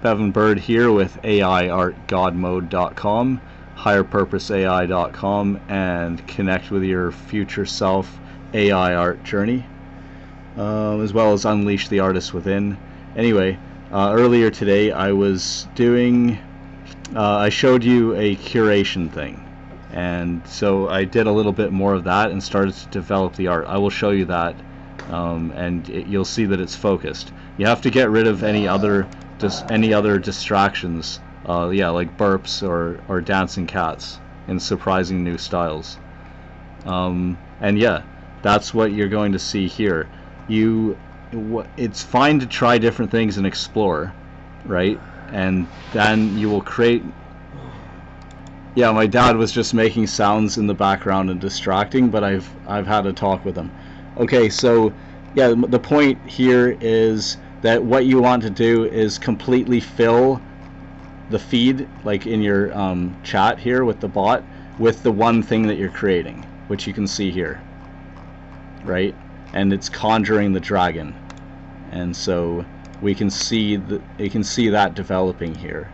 Bevan Bird here with AIArtGodMode.com, HigherPurposeAI.com, and Connect with Your Future Self AI Art Journey, as well as Unleash the Artist Within. Anyway, earlier today I was doing, I showed you a curation thing, and so I did a little bit more of that and started to develop the art. I will show you that, and you'll see that it's focused. You have to get rid of any other distractions, like burps or dancing cats in surprising new styles. And yeah, that's what you're going to see here. It's fine to try different things and explore, right? And then you will create. Yeah, my dad was just making sounds in the background and distracting, but I've had a talk with him. Okay, so yeah, the point here is that what you want to do is completely fill the feed, like in your chat here with the bot, with the one thing that you're creating, which you can see here, right? And it's conjuring the dragon, and so we can see that developing here,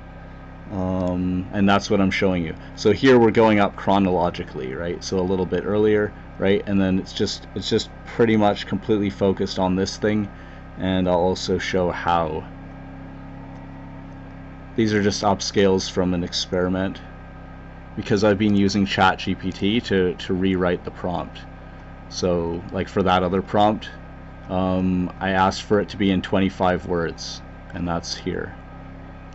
and that's what I'm showing you. So here we're going up chronologically, right? So a little bit earlier, right? And then it's just pretty much completely focused on this thing. And I'll also show how. These are just upscales from an experiment, because I've been using ChatGPT to rewrite the prompt. So like for that other prompt, I asked for it to be in 25 words, and that's here,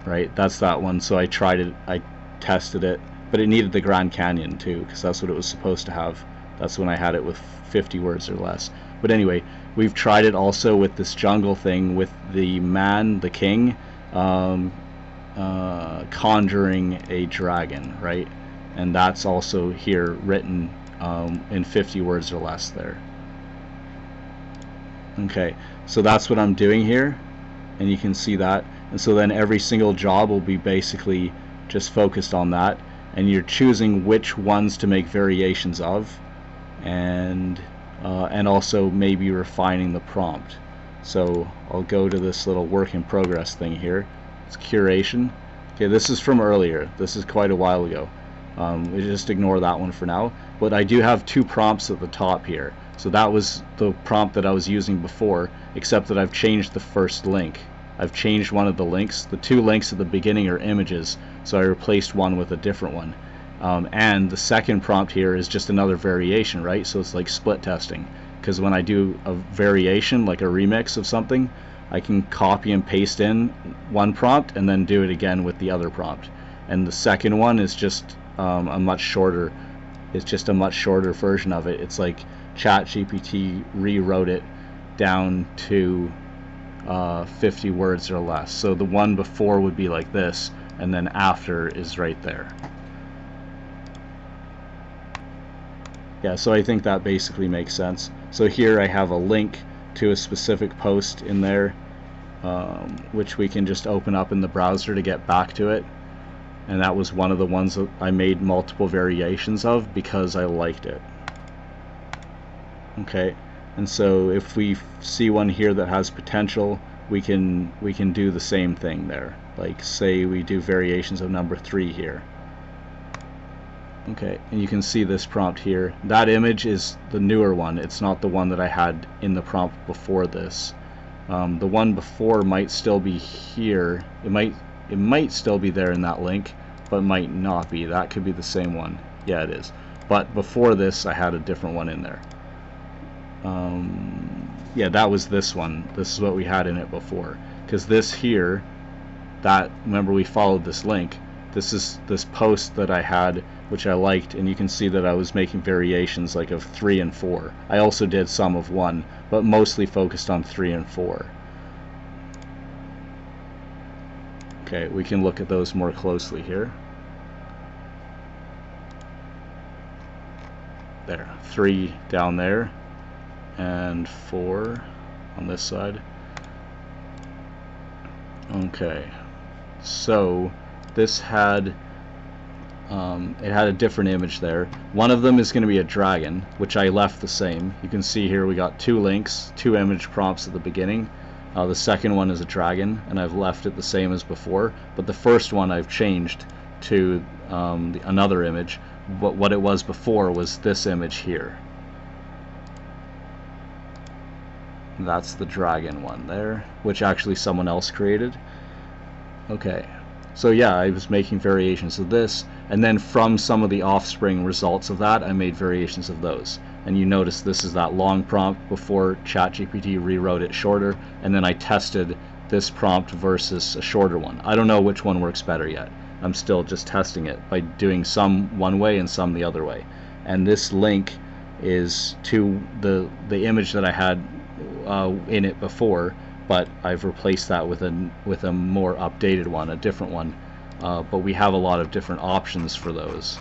right? That's that one. So I tried it, I tested it, but it needed the Grand Canyon too, because that's what it was supposed to have. That's when I had it with 50 words or less. But anyway, we've tried it also with this jungle thing with the man, the king, conjuring a dragon, right? And that's also here written in 50 words or less there. Okay, so that's what I'm doing here, and you can see that. And so then every single job will be basically just focused on that, and you're choosing which ones to make variations of, and also maybe refining the prompt. So I'll go to this little work in progress thing here. It's curation. Okay, this is from earlier. This is quite a while ago. We just ignore that one for now. But I do have two prompts at the top here. So that was the prompt that I was using before, except that I've changed the first link. I've changed one of the links. The two links at the beginning are images, so I replaced one with a different one. And the second prompt here is just another variation, right? So it's like split testing, because when I do a variation, like a remix of something, I can copy and paste in one prompt and then do it again with the other prompt. And the second one is just a much shorter. It's just a much shorter version of it. It's like ChatGPT rewrote it down to 50 words or less. So the one before would be like this, and then after is right there. Yeah, so I think that basically makes sense. So here I have a link to a specific post in there, which we can just open up in the browser to get back to it. And that was one of the ones that I made multiple variations of because I liked it. Okay, and so if we see one here that has potential, we can do the same thing there. Like say we do variations of number 3 here. Okay, and you can see this prompt here. That image is the newer one. It's not the one that I had in the prompt before this. The one before might still be here. It might still be there in that link, but might not be. That could be the same one. Yeah, it is. But before this, I had a different one in there. Yeah, that was this one. This is what we had in it before. Because this here, remember we followed this link. This is this post that I had, which I liked, and you can see that I was making variations like of 3 and 4. I also did some of 1, but mostly focused on 3 and 4. Okay, we can look at those more closely here. There, 3 down there, and 4 on this side. Okay, so this had it had a different image there. One of them is going to be a dragon, which I left the same. You can see here we got 2 links, 2 image prompts at the beginning, The second one is a dragon, and I've left it the same as before, but the first one I've changed to another image. But what it was before was this image here. That's the dragon one there, which actually someone else created. Okay, so yeah, I was making variations of this, and then from some of the offspring results of that, I made variations of those. And you notice this is that long prompt before ChatGPT rewrote it shorter, and then I tested this prompt versus a shorter one. I don't know which one works better yet. I'm still just testing it by doing some one way and some the other way. And this link is to the image that I had in it before, but I've replaced that with a more updated one, a different one. But we have a lot of different options for those.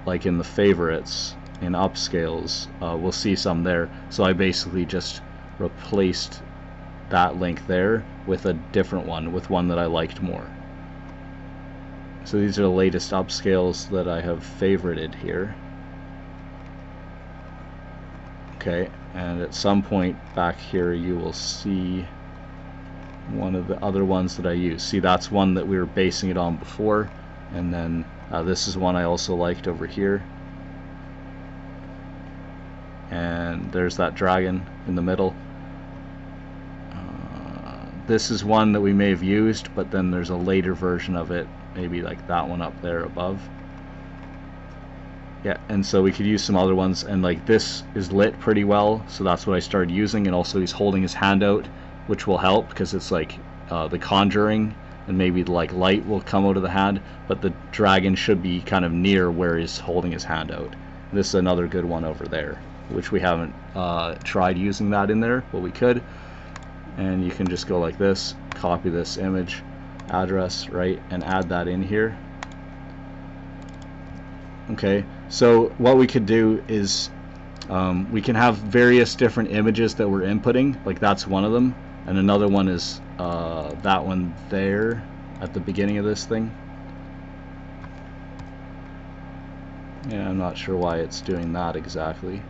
Like in the favorites, in upscales, we'll see some there. So I basically just replaced that link there with a different one, with one that I liked more. So these are the latest upscales that I have favorited here. Okay, and at some point back here you will see one of the other ones that I use. See, that's one that we were basing it on before, and then this is one I also liked over here. And there's that dragon in the middle. This is one that we may have used, but then there's a later version of it, maybe like that one up there above. Yeah, and so we could use some other ones, and like this is lit pretty well, so that's what I started using. And also he's holding his hand out, which will help because it's like the conjuring, and maybe like light will come out of the hand, but the dragon should be kind of near where he's holding his hand out. And this is another good one over there, which we haven't tried using that in there, but we could. And you can just go like this, copy this image address, right, and add that in here. Okay, so what we could do is we can have various different images that we're inputting, like that's one of them, and another one is that one there at the beginning of this thing. Yeah, I'm not sure why it's doing that exactly,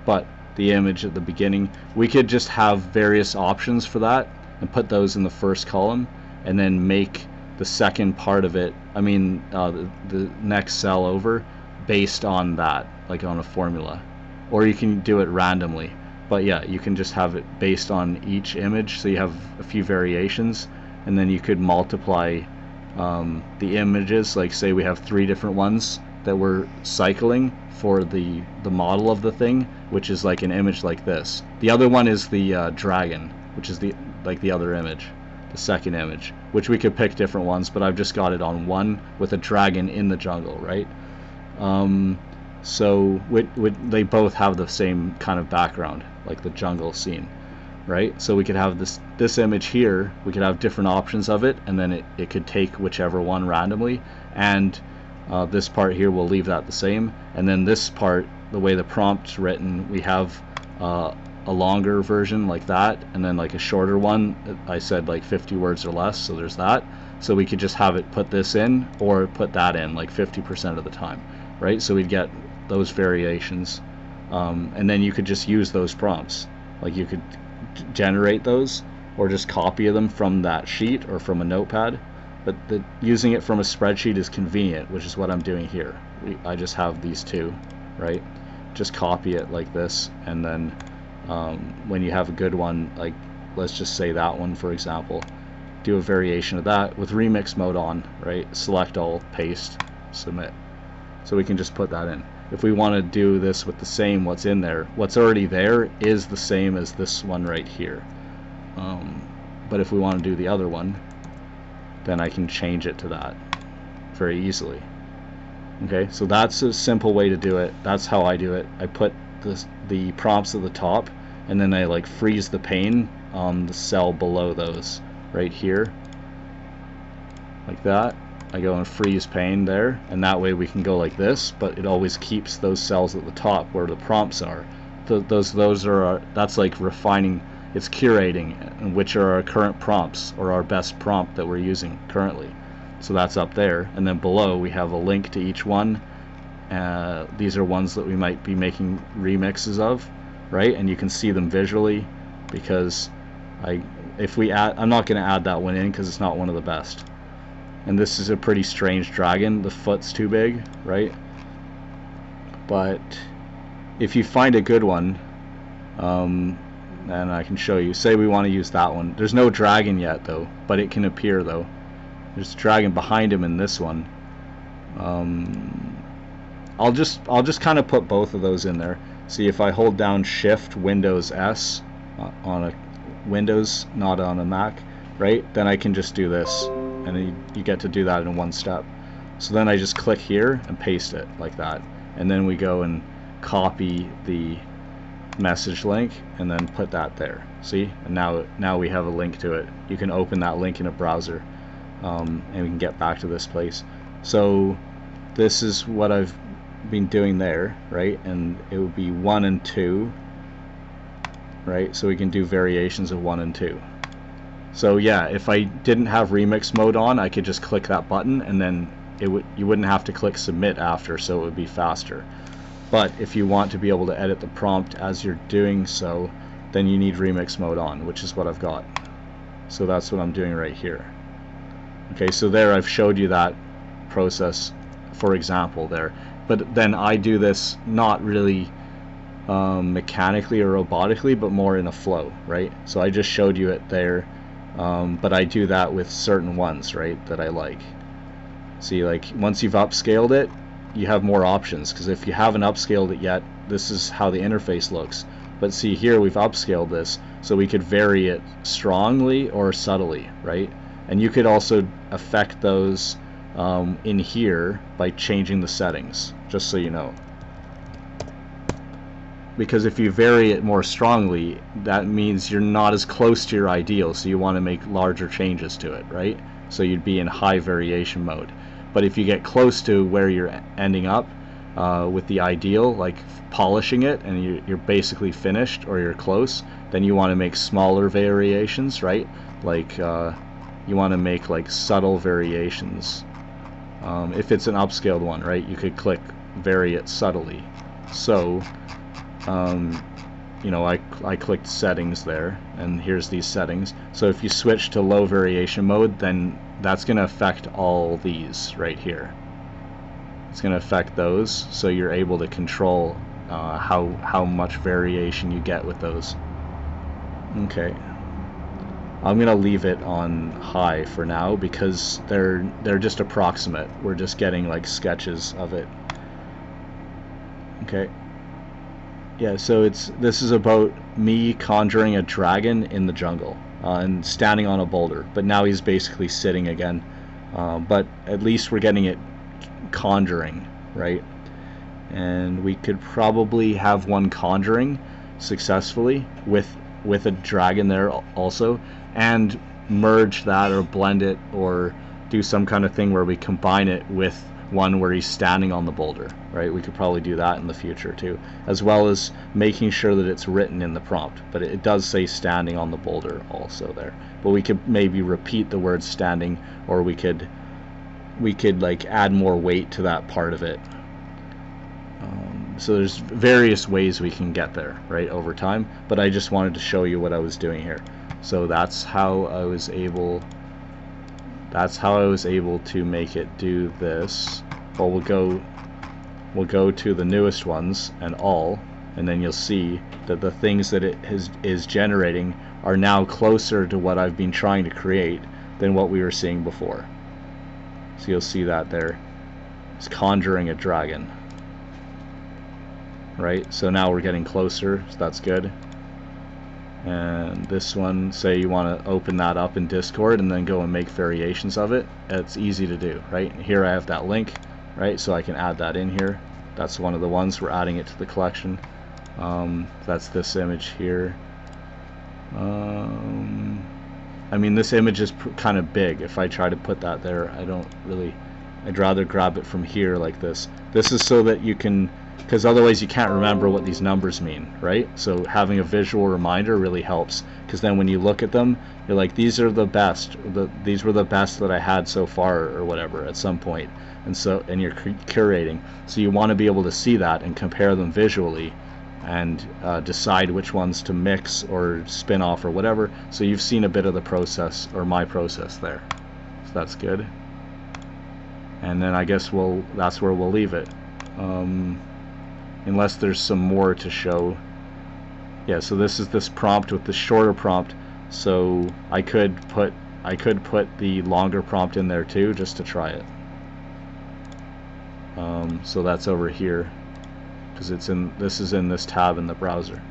but the image at the beginning, we could just have various options for that and put those in the first column, and then make the second part of it, I mean the next cell over, based on that, like on a formula. Or you can do it randomly, but yeah, you can just have it based on each image, so you have a few variations, and then you could multiply the images. Like say we have 3 different ones that we're cycling for the model of the thing, which is like an image like this. The other one is the dragon, which is the other image, the second image, which we could pick different ones, but I've just got it on one with a dragon in the jungle, right? So they both have the same kind of background, like the jungle scene, right? So we could have this image here, we could have different options of it, and then it could take whichever one randomly, and this part here we'll leave that the same, and then this part, the way the prompt's written, we have a longer version like that, and then like a shorter one, I said like 50 words or less, so there's that. So we could just have it put this in or put that in like 50% of the time, right? So we'd get those variations, and then you could just use those prompts, like you could generate those or just copy them from that sheet or from a notepad. But using it from a spreadsheet is convenient, which is what I'm doing here. I just have these two, right? Just copy it like this, and then when you have a good one, like let's just say that one for example, do a variation of that with remix mode on, right? Select all, paste, submit. So we can just put that in. If we want to do this with the same, what's in there, what's already there is the same as this one right here. But if we want to do the other one, then I can change it to that very easily. Okay, so that's a simple way to do it. That's how I do it. I put the prompts at the top, and then I like freeze the pane on the cell below those right here, like that. I go and freeze pane there, and that way we can go like this, but it always keeps those cells at the top where the prompts are. That's like refining, it's curating, and which are our current prompts or our best prompt that we're using currently. So that's up there, and then below we have a link to each one, these are ones that we might be making remixes of, right? And you can see them visually, because I'm not going to add that one in because it's not one of the best. And this is a pretty strange dragon. The foot's too big, right? But if you find a good one, and I can show you, say we want to use that one. There's no dragon yet though, but it can appear though. There's a dragon behind him in this one. I'll just kind of put both of those in there. See, if I hold down Shift Windows S on a Windows, not on a Mac, right? Then I can just do this, and you get to do that in one step. So then I just click here and paste it like that, and then we go and copy the message link and then put that there. See, and now we have a link to it. You can open that link in a browser, and we can get back to this place. So this is what I've been doing there, right? And it would be 1 and 2, right? So we can do variations of 1 and 2. So yeah, if I didn't have remix mode on, I could just click that button, and then you wouldn't have to click submit after, so it would be faster. But if you want to be able to edit the prompt as you're doing so, then you need remix mode on, which is what I've got. So that's what I'm doing right here. Okay, so there I've showed you that process, for example, there. But then I do this not really mechanically or robotically, but more in a flow, right? So I just showed you it there, but I do that with certain ones, right, that I like. See, like once you've upscaled it, you have more options, because if you haven't upscaled it yet, this is how the interface looks. But see, here we've upscaled this, so we could vary it strongly or subtly, right? And you could also affect those in here by changing the settings, just so you know. Because if you vary it more strongly, that means you're not as close to your ideal, so you want to make larger changes to it, right? So you'd be in high variation mode. But if you get close to where you're ending up with the ideal, like polishing it, and you're basically finished or you're close, then you want to make smaller variations, right? Like you want to make like subtle variations. If it's an upscaled one, right, you could click vary it subtly. So you know, I clicked settings there, and here's these settings. So if you switch to low variation mode, then that's going to affect all these right here. It's going to affect those, so you're able to control how much variation you get with those. Okay, I'm going to leave it on high for now because they're just approximate. We're just getting like sketches of it. Okay. Yeah, so this is about me conjuring a dragon in the jungle and standing on a boulder, but now he's basically sitting again. But at least we're getting it conjuring, right? And we could probably have one conjuring successfully with a dragon there also, and merge that or blend it or do some kind of thing where we combine it with one where he's standing on the boulder, right? We could probably do that in the future too, as well as making sure that it's written in the prompt, but it does say standing on the boulder also there. But we could maybe repeat the word standing, or we could like add more weight to that part of it. So there's various ways we can get there, right, over time, but I just wanted to show you what I was doing here. So that's how I was able to make it do this. Well, we'll go to the newest ones and all, and then you'll see that the things that it is generating are now closer to what I've been trying to create than what we were seeing before. So you'll see that there. It's conjuring a dragon, right? So now we're getting closer, so that's good. And this one, say you want to open that up in Discord and then go and make variations of it, it's easy to do, right? Here I have that link, right? So I can add that in here. That's one of the ones, we're adding it to the collection. That's this image here. I mean, this image is kind of big. If I try to put that there, I don't really I'd rather grab it from here like this. This is so that you can, because otherwise you can't remember what these numbers mean, right? So having a visual reminder really helps, because then when you look at them, you're like, these are the best, these were the best that I had so far, or whatever, at some point. And you're curating, so you want to be able to see that and compare them visually, and decide which ones to mix or spin off or whatever. So you've seen a bit of the process, or my process there. So that's good. And then I guess that's where we'll leave it. Unless there's some more to show. Yeah, so this is this prompt with the shorter prompt. So I could put the longer prompt in there too, just to try it. So that's over here, because this is in this tab in the browser.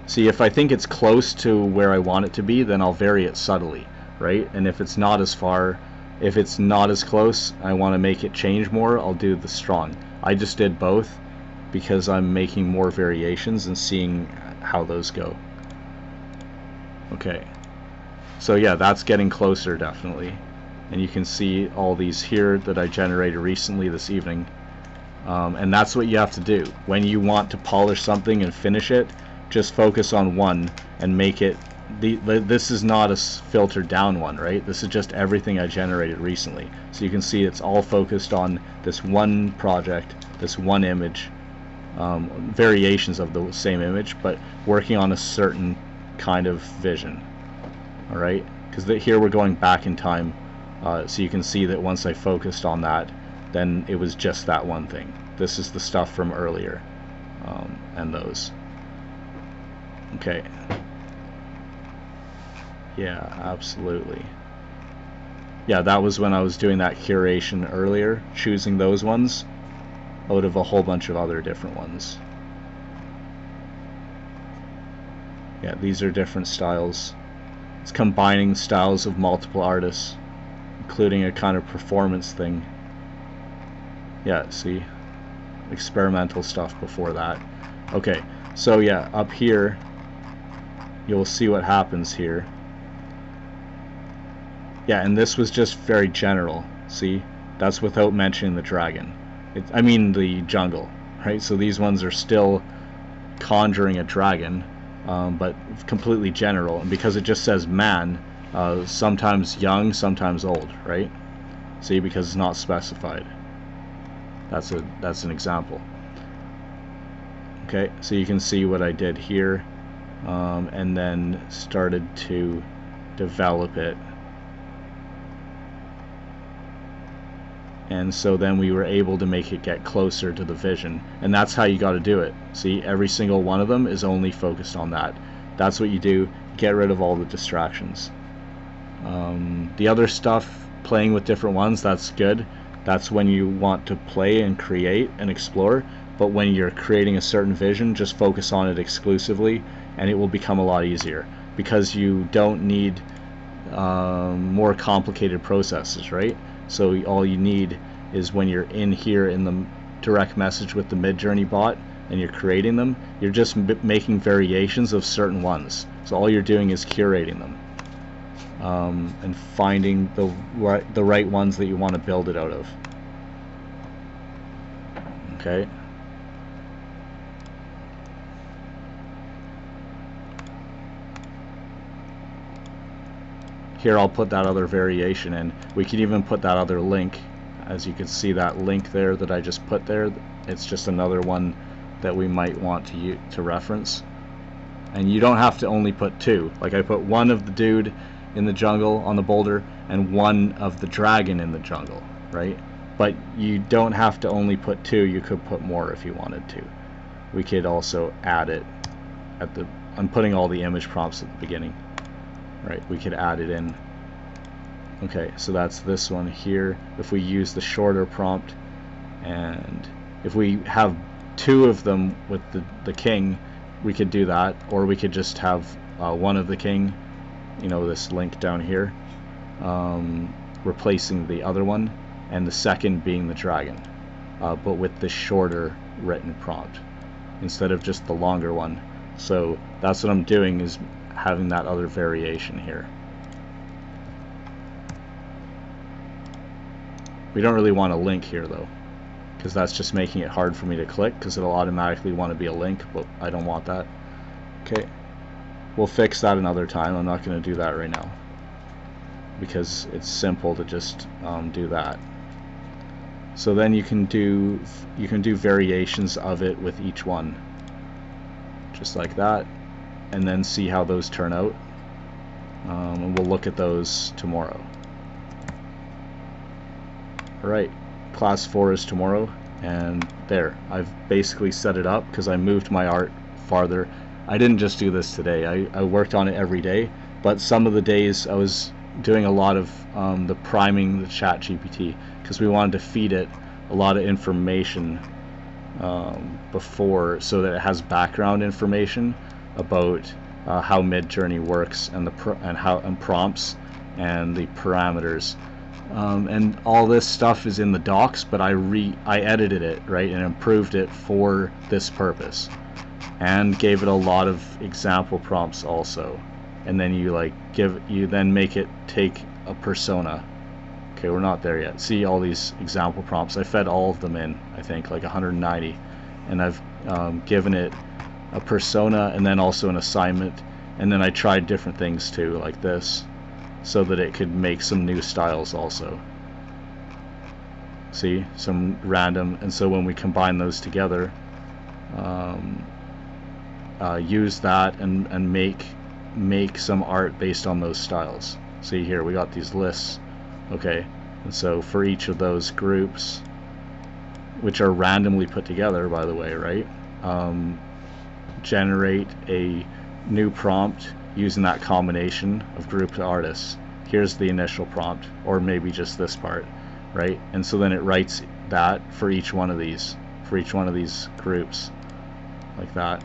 See, if I think it's close to where I want it to be, then I'll vary it subtly, right? And if it's not as far, if it's not as close, I want to make it change more, I'll do the strong. I just did both because I'm making more variations and seeing how those go. Okay, so yeah, that's getting closer definitely. And you can see all these here that I generated recently this evening. And that's what you have to do. When you want to polish something and finish it, just focus on one and make it, this is not a filtered down one, right? This is just everything I generated recently. So you can see it's all focused on this one project, this one image, variations of the same image, but working on a certain kind of vision. Alright? Because here we're going back in time. So you can see that once I focused on that, then it was just that one thing. This is the stuff from earlier, and those. Okay. Yeah, absolutely. Yeah, that was when I was doing that curation earlier, choosing those ones out of a whole bunch of other different ones. Yeah, these are different styles. It's combining styles of multiple artists, including a kind of performance thing. Yeah, see? Experimental stuff before that. Okay, so yeah, up here, you'll see what happens here. Yeah, and this was just very general. See? That's without mentioning the dragon. I mean the jungle, right? So these ones are still conjuring a dragon, but completely general. And because it just says man, sometimes young, sometimes old, right? See, because it's not specified. That's an example. Okay, so you can see what I did here, and then started to develop it. And so then we were able to make it get closer to the vision, and that's how you got to do it. See, every single one of them is only focused on that. That's what you do. Get rid of all the distractions. The other stuff, playing with different ones, that's good. That's when you want to play and create and explore. But when you're creating a certain vision, just focus on it exclusively, and it will become a lot easier, because you don't need more complicated processes, right? So all you need is when you're in here in the direct message with the Midjourney bot and you're creating them, you're just making variations of certain ones. So all you're doing is curating them, and finding the right ones that you want to build it out of. Okay. Here I'll put that other variation in. We can even put that other link. As you can see, that link there that I just put there, it's just another one that we might want to reference. And you don't have to only put two. Like I put one of the dude in the jungle on the boulder and one of the dragon in the jungle, right? But you don't have to only put two. You could put more if you wanted to. We could also add it at the, I'm putting all the image prompts at the beginning. Right, we could add it in. Okay, so that's this one here. If we use the shorter prompt, and if we have two of them with the king, we could do that, or we could just have one of the king, you know, this link down here, replacing the other one, and the second being the dragon, but with the shorter written prompt instead of just the longer one. So that's what I'm doing, is having that other variation here. We don't really want a link here though, because that's just making it hard for me to click, because it'll automatically want to be a link, but I don't want that. Okay, we'll fix that another time. I'm not going to do that right now because it's simple to just do that. So then you can do variations of it with each one, just like that, and then see how those turn out. And we'll look at those tomorrow. Alright, class 4 is tomorrow, and there, I've basically set it up because I moved my art farther. I didn't just do this today, I worked on it every day, but some of the days I was doing a lot of the priming the ChatGPT, because we wanted to feed it a lot of information before, so that it has background information about how Midjourney works, and and prompts and the parameters. And all this stuff is in the docs, but I edited it, right, and improved it for this purpose, and gave it a lot of example prompts also. And then you then make it take a persona. Okay, we're not there yet. See all these example prompts? I fed all of them in, I think, like 190, and I've given it a persona and then also an assignment, and then I tried different things too, like this, so that it could make some new styles also. See, some random, and so when we combine those together, use that and make some art based on those styles. See here, we got these lists. Okay, and so for each of those groups, which are randomly put together, by the way, right, generate a new prompt using that combination of grouped artists. Here's the initial prompt, or maybe just this part, right? And so then it writes that for each one of these groups, like that.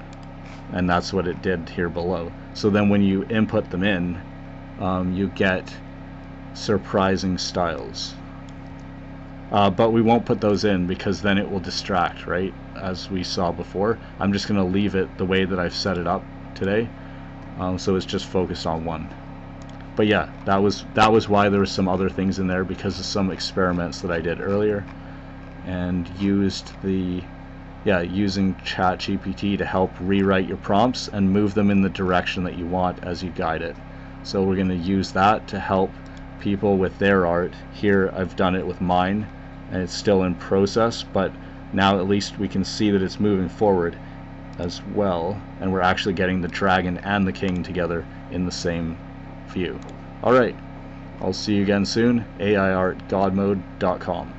And that's what it did here below. So then when you input them in, you get surprising styles. But we won't put those in because then it will distract, right? As we saw before. I'm just going to leave it the way that I've set it up today, so it's just focused on one. But yeah, that was why there was some other things in there, because of some experiments that I did earlier, and used using ChatGPT to help rewrite your prompts and move them in the direction that you want as you guide it. So we're going to use that to help people with their art. Here I've done it with mine, and it's still in process, but now at least we can see that it's moving forward as well, and we're actually getting the dragon and the king together in the same view. Alright, I'll see you again soon. AIArtGodMode.com.